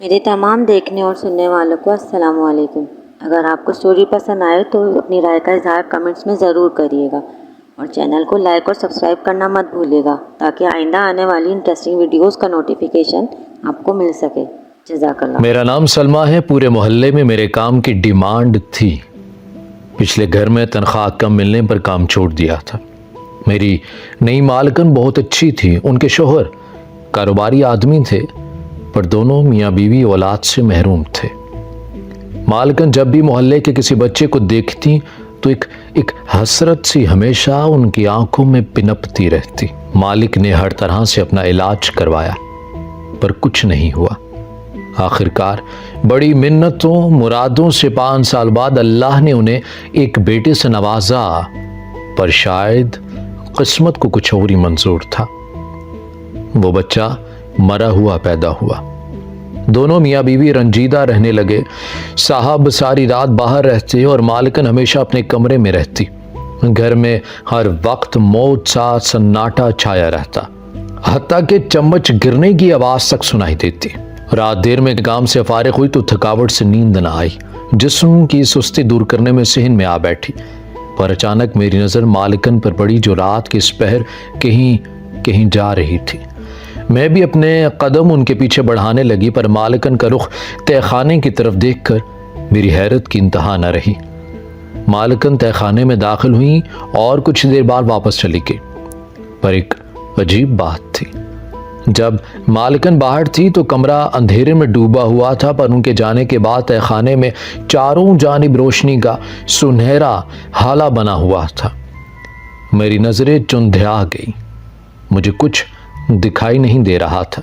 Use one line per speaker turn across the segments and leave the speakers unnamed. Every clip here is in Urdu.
میرے تمام دیکھنے اور سننے والوں کو السلام علیکم۔ اگر آپ کو سٹوری پسند آئے تو اپنی رائے کا اظہار کمنٹس میں ضرور کریے گا اور چینل کو لائک اور سبسکرائب کرنا مت بھولیے گا تاکہ آئندہ آنے والی انٹرسٹنگ ویڈیوز کا نوٹیفیکیشن آپ کو مل سکے۔ جزاک اللہ۔
میرا نام سلمہ ہے۔ پورے محلے میں میرے کام کی ڈیمانڈ تھی۔ پچھلے گھر میں تنخواہ کم ملنے پر کام چھوڑ دیا تھا۔ میری نئی مالکن بہت اچھی تھی۔ ان کے شوہر کاروباری آدمی تھے پر دونوں میاں بیوی اولاد سے محروم تھے۔ مالکن جب بھی محلے کے کسی بچے کو دیکھتی تو ایک حسرت سی ہمیشہ ان کی آنکھوں میں پنپتی رہتی۔ مالک نے ہر طرح سے اپنا علاج کروایا پر کچھ نہیں ہوا۔ آخرکار بڑی منتوں مرادوں سے 5 سال بعد اللہ نے انہیں ایک بیٹے سے نوازا، پر شاید قسمت کو کچھ اور ہی منظور تھا۔ وہ بچہ مرا ہوا پیدا ہوا۔ دونوں میاں بیوی رنجیدہ رہنے لگے۔ صاحب ساری رات باہر رہتے اور مالکن ہمیشہ اپنے کمرے میں رہتی۔ گھر میں ہر وقت موت سا سناٹا چھایا رہتا، حتیٰ کہ چمچ گرنے کی آواز تک سنائی دیتی۔ رات دیر میں کام سے فارغ ہوئی تو تھکاوٹ سے نیند نہ آئی۔ جسم کی سستی دور کرنے میں صحن میں آ بیٹھی، پر اچانک میری نظر مالکن پر پڑی جو رات کے اس پہر کہیں جا رہی تھی۔ میں بھی اپنے قدم ان کے پیچھے بڑھانے لگی، پر مالکن کا رخ تہہ خانے کی طرف دیکھ کر میری حیرت کی انتہا نہ رہی۔ مالکن تہہ خانے میں داخل ہوئی اور کچھ دیر بعد واپس چلی گئی، پر ایک عجیب بات تھی۔ جب مالکن باہر تھی تو کمرہ اندھیرے میں ڈوبا ہوا تھا، پر ان کے جانے کے بعد تہہ خانے میں چاروں جانب روشنی کا سنہرا ہالہ بنا ہوا تھا۔ میری نظریں چندھیا گئی۔ مجھے کچھ دکھائی نہیں دے رہا تھا۔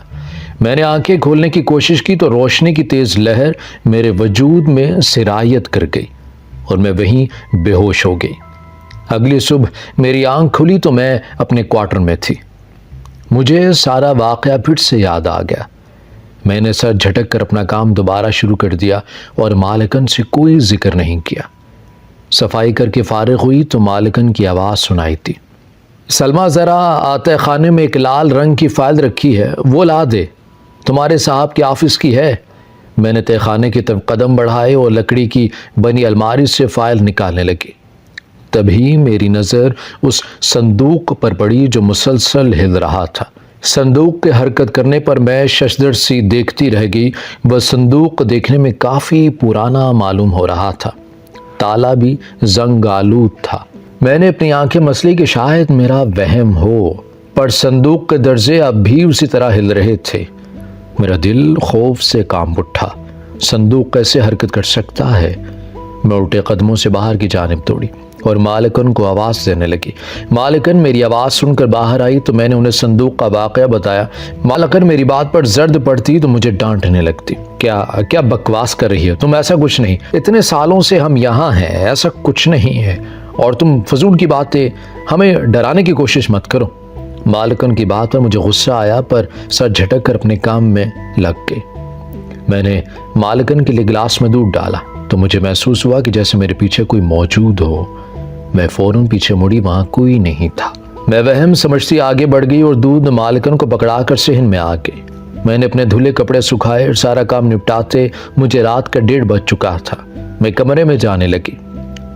میں نے آنکھیں کھولنے کی کوشش کی تو روشنی کی تیز لہر میرے وجود میں سرایت کر گئی اور میں وہیں بے ہوش ہو گئی۔ اگلی صبح میری آنکھ کھلی تو میں اپنے کوارٹر میں تھی۔ مجھے سارا واقعہ پھر سے یاد آ گیا۔ میں نے سر جھٹک کر اپنا کام دوبارہ شروع کر دیا اور مالکن سے کوئی ذکر نہیں کیا۔ صفائی کر کے فارغ ہوئی تو مالکن کی آواز سنائی تھی، سلمہ ذرا آتے خانے میں ایک لال رنگ کی فائل رکھی ہے، وہ لا دے، تمہارے صاحب کے آفس کی ہے۔ میں نے تہہ خانے کی طرف قدم بڑھائے اور لکڑی کی بنی الماری سے فائل نکالنے لگی۔ تبھی میری نظر اس صندوق پر پڑی جو مسلسل ہل رہا تھا۔ صندوق کے حرکت کرنے پر میں ششدر سی دیکھتی رہ گئی۔ وہ صندوق دیکھنے میں کافی پرانا معلوم ہو رہا تھا، تالا بھی زنگ آلود تھا۔ میں نے اپنی آنکھیں مسلی کہ شاید میرا وہم ہو، پر صندوق کے درزے اب بھی اسی طرح ہل رہے تھے۔ میرا دل خوف سے کانپ اٹھا۔ صندوق کیسے حرکت کر سکتا ہے؟ میں الٹے قدموں سے باہر کی جانب دوڑی اور مالکن کو آواز دینے لگی۔ مالکن میری آواز سن کر باہر آئی تو میں نے انہیں صندوق کا واقعہ بتایا۔ مالکن میری بات پر زرد پڑتی تو مجھے ڈانٹنے لگتی، کیا بکواس کر رہی ہے تم؟ ایسا کچھ نہیں، اتنے سالوں سے ہم یہاں ہیں، ایسا کچھ نہیں ہے، اور تم فضول کی باتیں، ہمیں ڈرانے کی کوشش مت کرو۔ مالکن کی بات پر مجھے غصہ آیا، پر سر جھٹک کر اپنے کام میں لگ گئی۔ میں نے مالکن کے لیے گلاس میں دودھ ڈالا تو مجھے محسوس ہوا کہ جیسے میرے پیچھے کوئی موجود ہو۔ میں فوراً پیچھے مڑی، وہاں کوئی نہیں تھا۔ میں وہم سمجھتی آگے بڑھ گئی اور دودھ مالکن کو پکڑا کر صحن میں آ گئی۔ میں نے اپنے دھلے کپڑے سکھائے اور سارا کام نپٹاتے مجھے رات کا 1:30 بج چکا تھا۔ میں کمرے میں جانے لگی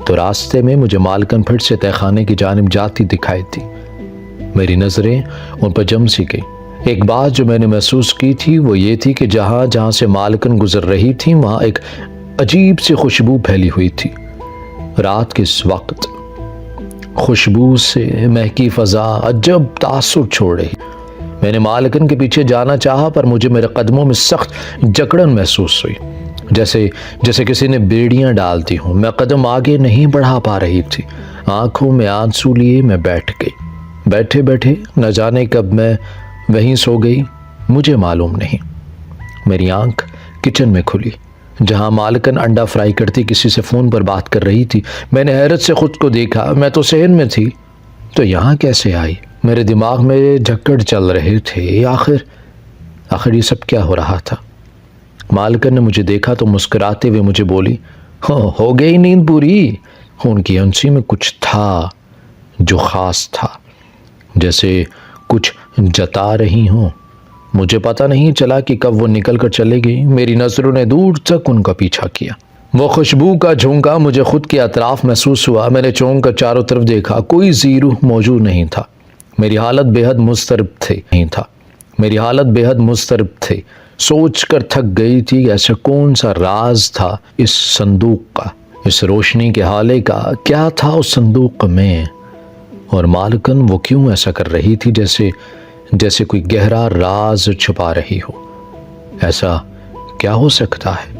تو راستے میں مجھے مالکن پھر سے تہہ خانے کی جانب جاتی دکھائی تھی۔ میری نظریں ان پر جم سی گئی۔ ایک بات جو میں نے محسوس کی تھی وہ یہ تھی کہ جہاں سے مالکن گزر رہی تھی وہاں ایک عجیب سی خوشبو پھیلی ہوئی تھی۔ رات کے اس وقت خوشبو سے مہکی فضا عجب تاثر چھوڑ رہی۔ میں نے مالکن کے پیچھے جانا چاہا، پر مجھے میرے قدموں میں سخت جکڑن محسوس ہوئی، جیسے کسی نے بیڑیاں ڈال دی ہوں۔ میں قدم آگے نہیں بڑھا پا رہی تھی۔ آنکھوں میں آنسو لیے میں بیٹھ گئی۔ بیٹھے بیٹھے نہ جانے کب میں وہیں سو گئی، مجھے معلوم نہیں۔ میری آنکھ کچن میں کھلی جہاں مالکن انڈا فرائی کرتی کسی سے فون پر بات کر رہی تھی۔ میں نے حیرت سے خود کو دیکھا، میں تو صحن میں تھی، تو یہاں کیسے آئی؟ میرے دماغ میں جھکڑ چل رہے تھے، آخر یہ سب کیا ہو رہا تھا؟ مالکن نے مجھے دیکھا تو مسکراتے ہوئے مجھے بولی، ہو گئی نیند پوری؟ ان کی ہنسی میں کچھ تھا جو خاص تھا، جیسے کچھ جتا رہی ہوں۔ مجھے پتہ نہیں چلا کہ کب وہ نکل کر چلے گئی۔ میری نظروں نے دور تک ان کا پیچھا کیا۔ وہ خوشبو کا جھونکا مجھے خود کے اطراف محسوس ہوا۔ میں نے چونک کر چاروں طرف دیکھا، کوئی ذی روح موجود نہیں تھا۔ میری حالت بے حد مضطرب تھی۔ سوچ کر تھک گئی تھی ایسا کون سا راز تھا اس صندوق کا، اس روشنی کے حالے کا، کیا تھا اس صندوق میں؟ اور مالکن وہ کیوں ایسا کر رہی تھی جیسے کوئی گہرا راز چھپا رہی ہو؟ ایسا کیا ہو سکتا ہے؟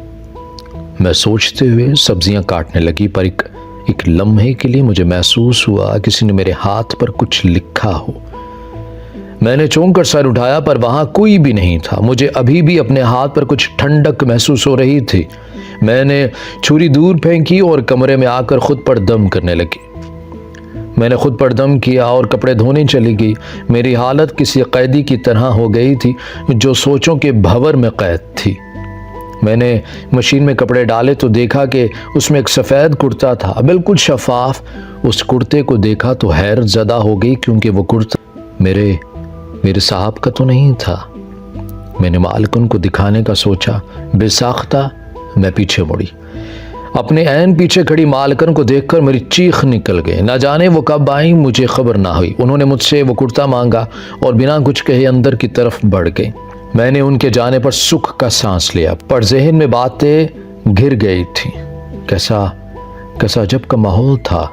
میں سوچتے ہوئے سبزیاں کاٹنے لگی، پر ایک لمحے کے لیے مجھے محسوس ہوا کسی نے میرے ہاتھ پر کچھ لکھا ہو۔ میں نے چونک کر سر اٹھایا، پر وہاں کوئی بھی نہیں تھا۔ مجھے ابھی بھی اپنے ہاتھ پر کچھ ٹھنڈک محسوس ہو رہی تھی۔ میں نے چھری دور پھینکی اور کمرے میں آ کر خود پر دم کرنے لگی۔ میں نے خود پر دم کیا اور کپڑے دھونے چلی گئی۔ میری حالت کسی قیدی کی طرح ہو گئی تھی جو سوچوں کے بھنور میں قید تھی۔ میں نے مشین میں کپڑے ڈالے تو دیکھا کہ اس میں ایک سفید کرتا تھا، بالکل شفاف۔ اس کرتے کو دیکھا تو حیرت زدہ ہو گئی، کیونکہ وہ کرتا میرے صاحب کا تو نہیں تھا۔ میں نے مالکن کو دکھانے کا سوچا، بے ساختہ میں پیچھے مڑی۔ اپنے عین پیچھے کھڑی مالکن کو دیکھ کر میری چیخ نکل گئی۔ نہ جانے وہ کب آئیں، مجھے خبر نہ ہوئی۔ انہوں نے مجھ سے وہ کرتا مانگا اور بنا کچھ کہے اندر کی طرف بڑھ گئی۔ میں نے ان کے جانے پر سکھ کا سانس لیا، پر ذہن میں باتیں گھر گئی تھیں۔ کیسا عجب کا ماحول تھا۔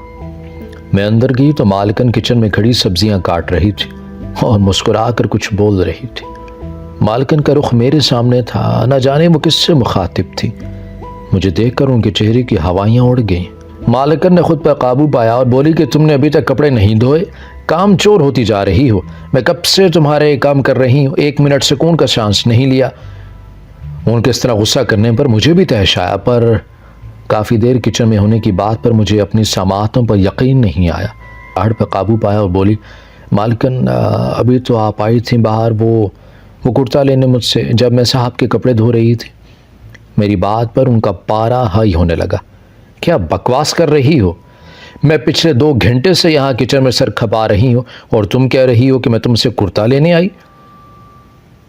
میں اندر گئی تو مالکن کچن میں کھڑی سبزیاں کاٹ رہی تھی اور مسکرا کر کچھ بول رہی تھی۔ مالکن کا رخ میرے سامنے تھا، نہ جانے وہ کس سے مخاطب تھی۔ مجھے دیکھ کر ان کے چہرے کی ہوائیاں اڑ گئیں۔ مالکن نے خود پر قابو پایا اور بولی کہ تم نے ابھی تک کپڑے نہیں دھوئے، کام چور ہوتی جا رہی ہو۔ میں کب سے تمہارے کام کر رہی ہوں، 1 منٹ سکون کا سانس نہیں لیا۔ ان کے اس طرح غصہ کرنے پر مجھے بھی تحش آیا، پر کافی دیر کچن میں ہونے کی بات پر مجھے اپنی سماعتوں پر یقین نہیں آیا۔ آہٹ پر قابو پایا اور بولی، مالکن ابھی تو آپ آئی تھیں باہر وہ کرتا لینے مجھ سے، جب میں صاحب کے کپڑے دھو رہی تھی۔ میری بات پر ان کا پارا ہائی ہونے لگا۔ کیا بکواس کر رہی ہو؟ میں پچھلے 2 گھنٹے سے یہاں کچن میں سر کھپا رہی ہوں اور تم کہہ رہی ہو کہ میں تم سے کرتا لینے آئی؟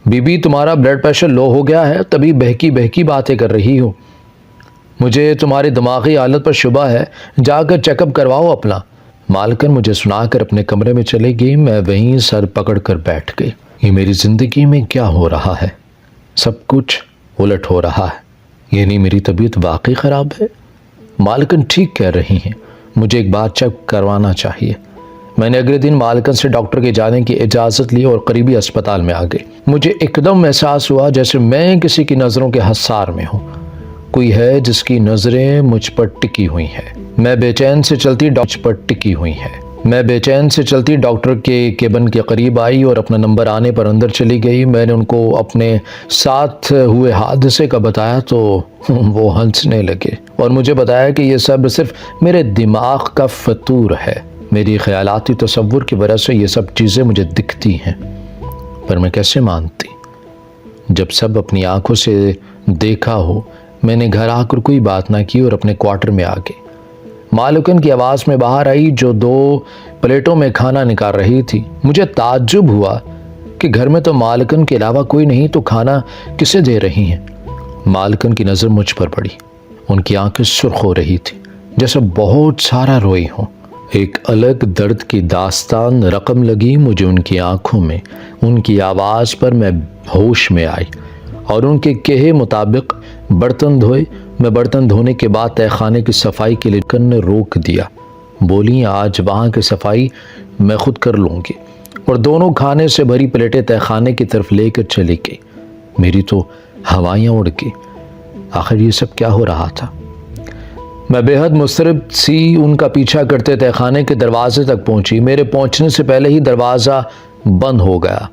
بی بی تمہارا بلڈ پریشر لو ہو گیا ہے، تبھی بہکی باتیں کر رہی ہو۔ مجھے تمہاری دماغی حالت پر شبہ ہے، جا کر چیک اپ کرواؤ اپنا۔ مالکن مجھے سنا کر اپنے کمرے میں چلے گئی۔ میں وہیں سر پکڑ کر بیٹھ گئی۔ یہ میری زندگی میں کیا ہو رہا ہے؟ سب کچھ الٹ ہو رہا ہے۔ یعنی میری طبیعت واقعی خراب ہے؟ مالکن ٹھیک کہہ رہی ہیں، مجھے ایک بار چیک کروانا چاہیے۔ میں نے اگلے دن مالکن سے ڈاکٹر کے جانے کی اجازت لی اور قریبی اسپتال میں آ گئی۔ مجھے ایک دم احساس ہوا جیسے میں کسی کی نظروں کے حصار میں ہوں، کوئی ہے جس کی نظریں مجھ پر ٹکی ہوئی ہیں۔ میں بے چین سے چلتی ڈاکٹر کے کیبن کے قریب آئی اور اپنا نمبر آنے پر اندر چلی گئی۔ میں نے ان کو اپنے ساتھ ہوئے حادثے کا بتایا تو وہ ہنسنے لگے اور مجھے بتایا کہ یہ سب صرف میرے دماغ کا فطور ہے، میری خیالاتی تصور کی وجہ سے یہ سب چیزیں مجھے دکھتی ہیں۔ پر میں کیسے مانتی جب سب اپنی آنکھوں سے دیکھا ہو؟ میں نے گھر آ کر کوئی بات نہ کی اور اپنے کوارٹر میں آ گئی۔ مالکن کی آواز میں باہر آئی جو 2 پلیٹوں میں کھانا نکال رہی تھی۔ مجھے تعجب ہوا کہ گھر میں تو مالکن کے علاوہ کوئی نہیں، تو کھانا کسے دے رہی ہیں؟ مالکن کی نظر مجھ پر پڑی۔ ان کی آنکھیں سرخ ہو رہی تھی جیسے بہت سارا روئی ہوں۔ ایک الگ درد کی داستان رقم لگی مجھے ان کی آنکھوں میں، ان کی آواز پر میں ہوش میں آئی اور ان کے کہے مطابق برتن دھوئے۔ میں برتن دھونے کے بعد تہہ خانے کی صفائی کے لیے نے روک دیا۔ بولی آج وہاں کی صفائی میں خود کر لوں گی، اور دونوں کھانے سے بھری پلیٹیں تہہ خانے کی طرف لے کر چلی گئی۔ میری تو ہوائیاں اڑ گئی۔ آخر یہ سب کیا ہو رہا تھا؟ میں بے حد مضطرب سی ان کا پیچھا کرتے تہہ خانے کے دروازے تک پہنچی۔ میرے پہنچنے سے پہلے ہی دروازہ بند ہو گیا۔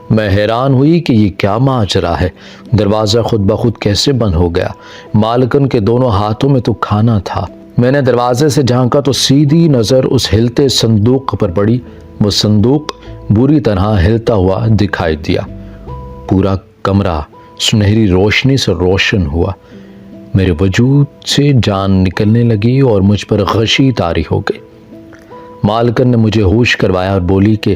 میں حیران ہوئی کہ یہ کیا ماجرا ہے، دروازہ خود بخود کیسے بند ہو گیا؟ مالکن کے دونوں ہاتھوں میں تو کھانا تھا۔ میں نے دروازے سے جھانکا تو سیدھی نظر اس ہلتے صندوق پر پڑی۔ وہ صندوق بری طرح ہلتا ہوا دکھائی دیا۔ پورا کمرہ سنہری روشنی سے روشن ہوا۔ میرے وجود سے جان نکلنے لگی اور مجھ پر غشی طاری ہو گئی۔ مالکن نے مجھے ہوش کروایا اور بولی کہ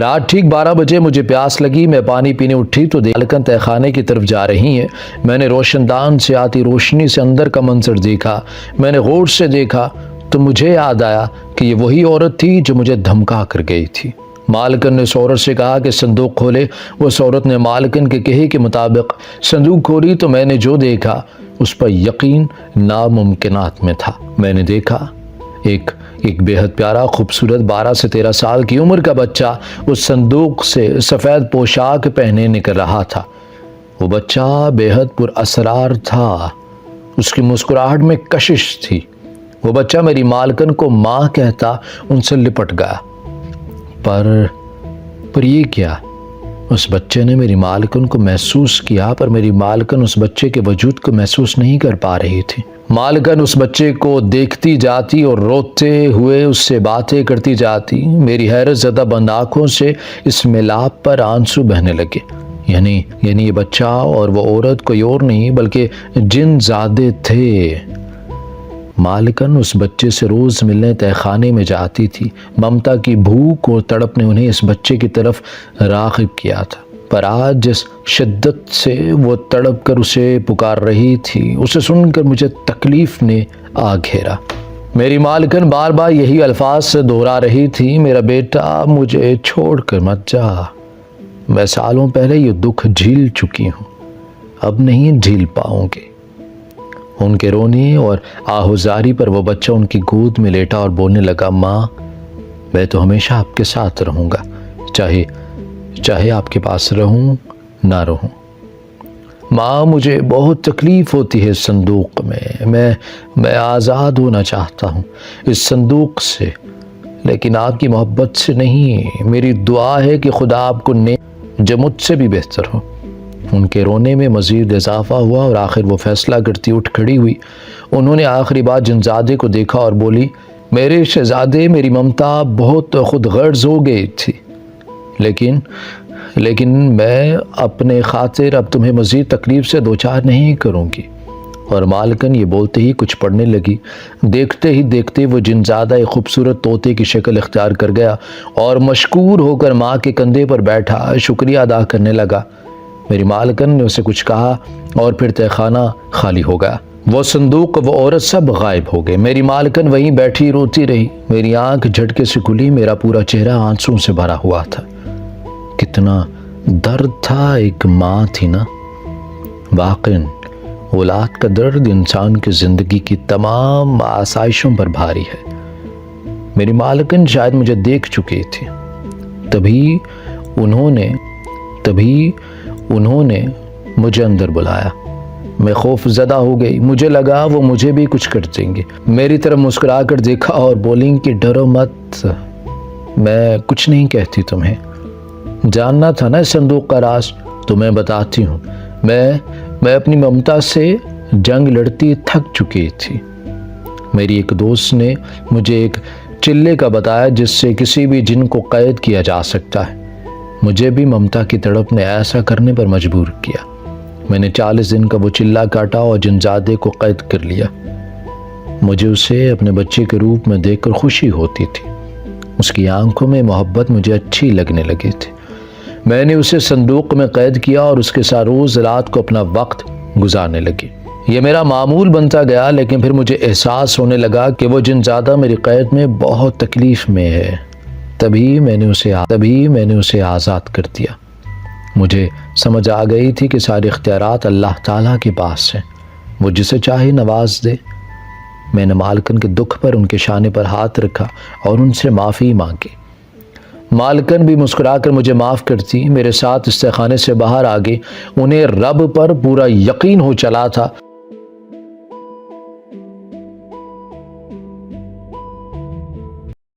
رات ٹھیک 12 بجے مجھے پیاس لگی، میں پانی پینے اٹھی تو مالکن تہہ خانے کی طرف جا رہی ہیں۔ میں نے روشن دان سے آتی روشنی سے اندر کا منظر دیکھا۔ میں نے غور سے دیکھا تو مجھے یاد آیا کہ یہ وہی عورت تھی جو مجھے دھمکا کر گئی تھی۔ مالکن نے اس عورت سے کہا کہ صندوق کھولے۔ اس عورت نے مالکن کے کہے کے مطابق صندوق کھولی تو میں نے جو دیکھا اس پر یقین ناممکنات میں تھا۔ میں نے دیکھا ایک بے حد پیارا خوبصورت 12 سے 13 سال کی عمر کا بچہ اس صندوق سے سفید پوشاک پہنے نکل رہا تھا۔ وہ بچہ بے حد پر اسرار تھا، اس کی مسکراہٹ میں کشش تھی۔ وہ بچہ میری مالکن کو ماں کہتا ان سے لپٹ گیا۔ پر یہ کیا؟ اس بچے نے میری مالکن کو محسوس کیا، پر میری مالکن اس بچے کے وجود کو محسوس نہیں کر پا رہی تھی۔ مالکن اس بچے کو دیکھتی جاتی اور روتے ہوئے اس سے باتیں کرتی جاتی۔ میری حیرت زدہ بند آنکھوں سے اس ملاپ پر آنسو بہنے لگے۔ یعنی یہ بچہ اور وہ عورت کوئی اور نہیں بلکہ جن زادے تھے۔ مالکن اس بچے سے روز ملنے تہہ خانے میں جاتی تھی۔ ممتا کی بھوک اور تڑپ نے انہیں اس بچے کی طرف راغب کیا تھا، پر آج جس شدت سے وہ تڑپ کر اسے پکار رہی تھی، اسے سن کر مجھے تکلیف نے آ گھیرا۔ میری مالکن بار بار یہی الفاظ سے دہرا رہی تھی، میرا بیٹا مجھے چھوڑ کر مت جا۔ میں سالوں پہلے یہ دکھ جھیل چکی ہوں، اب نہیں جھیل پاؤں گی۔ ان کے رونے اور آہوزاری پر وہ بچہ ان کی گود میں لیٹا اور بولنے لگا، ماں میں تو ہمیشہ آپ کے ساتھ رہوں گا، چاہے آپ کے پاس رہوں نہ رہوں۔ ماں مجھے بہت تکلیف ہوتی ہے اس صندوق میں آزاد ہونا چاہتا ہوں اس صندوق سے، لیکن آپ کی محبت سے نہیں۔ میری دعا ہے کہ خدا آپ کو جو مجھ سے بھی بہتر ہو۔ ان کے رونے میں مزید اضافہ ہوا اور آخر وہ فیصلہ کرتی اٹھ کھڑی ہوئی۔ انہوں نے آخری بار جنزادے کو دیکھا اور بولی، میرے شہزادے، میری ممتا بہت خود غرض ہو گئی تھی، لیکن میں اپنے خاطر اب تمہیں مزید تکلیف سے دوچار نہیں کروں گی۔ اور مالکن یہ بولتے ہی کچھ پڑھنے لگی۔ دیکھتے ہی دیکھتے وہ جنزادہ ایک خوبصورت طوطے کی شکل اختیار کر گیا اور مشکور ہو کر ماں کے کندھے پر بیٹھا شکریہ ادا کرنے لگا۔ میری مالکن نے اسے کچھ کہا اور پھر تہہ خانہ خالی ہو گیا۔ وہ صندوق، وہ عورت سب غائب ہو گئے۔ میری مالکن وہیں بیٹھی روتی رہی۔ میری آنکھ جھٹکے سے کھلی، میرا پورا چہرہ آنسوں سے بھرا ہوا تھا۔ کتنا درد تھا، ایک ماں تھی نا۔ واقعاً اولاد کا درد انسان کی زندگی کی تمام آسائشوں پر بھاری ہے۔ میری مالکن شاید مجھے دیکھ چکی تھی، تبھی انہوں نے مجھے اندر بلایا۔ میں خوف زدہ ہو گئی، مجھے لگا وہ مجھے بھی کچھ کر دیں گے۔ میری طرف مسکرا کر دیکھا اور بولیں کہ ڈرو مت، میں کچھ نہیں کہتی تمہیں۔ جاننا تھا نا اس صندوق کا راز تو میں بتاتی ہوں۔ میں اپنی ممتا سے جنگ لڑتی تھک چکی تھی۔ میری ایک دوست نے مجھے ایک چلے کا بتایا جس سے کسی بھی جن کو قید کیا جا سکتا ہے۔ مجھے بھی ممتا کی تڑپ نے ایسا کرنے پر مجبور کیا۔ میں نے 40 دن کا وہ چلہ کاٹا اور جنزادے کو قید کر لیا۔ مجھے اسے اپنے بچے کے روپ میں دیکھ کر خوشی ہوتی تھی۔ اس کی آنکھوں میں محبت مجھے اچھی لگنے لگی تھی۔ میں نے اسے صندوق میں قید کیا اور اس کے ساتھ روز رات کو اپنا وقت گزارنے لگی۔ یہ میرا معمول بنتا گیا، لیکن پھر مجھے احساس ہونے لگا کہ وہ جنزادہ میری قید میں بہت تکلیف میں ہے۔ تبھی میں نے اسے آزاد کر دیا۔ مجھے سمجھ آ گئی تھی کہ سارے اختیارات اللہ تعالیٰ کے پاس ہیں، وہ جسے چاہے نواز دے۔ میں نے مالکن کے دکھ پر ان کے شانے پر ہاتھ رکھا اور ان سے معافی مانگی۔ مالکن بھی مسکرا کر مجھے معاف کرتی، میرے ساتھ اس تہہ خانے سے باہر آ گئی۔ انہیں رب پر پورا یقین ہو چلا تھا